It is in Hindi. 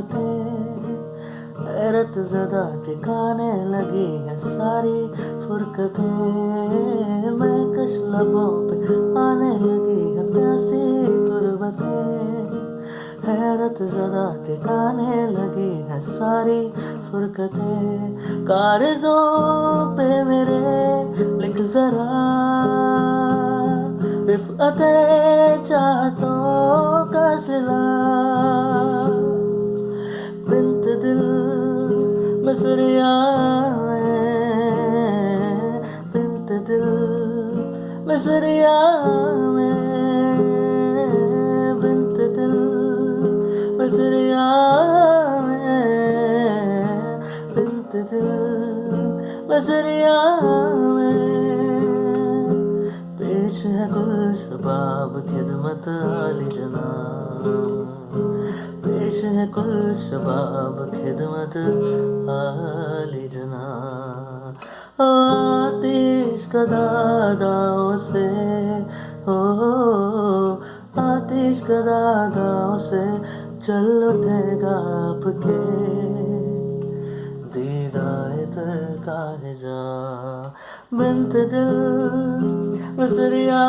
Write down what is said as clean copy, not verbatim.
गुर्बतें, हैरत ज़दा ठिकाने लगी है सारी फुरकतें, मैं कश लबों पे आने लगी है प्यासी गुर्बतें, हैरत ज़दा ठिकाने लगी है सारी फुरकतें, कागज़ों पे मेरे लिख ज़रा रिफ़अते चाहतों का सिला, बिन्त दिल मिसरिया में, बिन्त दिल मिसरिया में, बिन्त दिल मिसरिया में, बिन्त दिल मिसरिया में, पेश है गुल शबाब खिदमत आली जनाब, पेश है कुल शबाब खिदमत आली जनाब, आतिश का दादाओं से, ओ आतिश का दादाओं से चल उठेगा आपके दीदाए तर का हिजाब, बिन्त दिल मिसरिया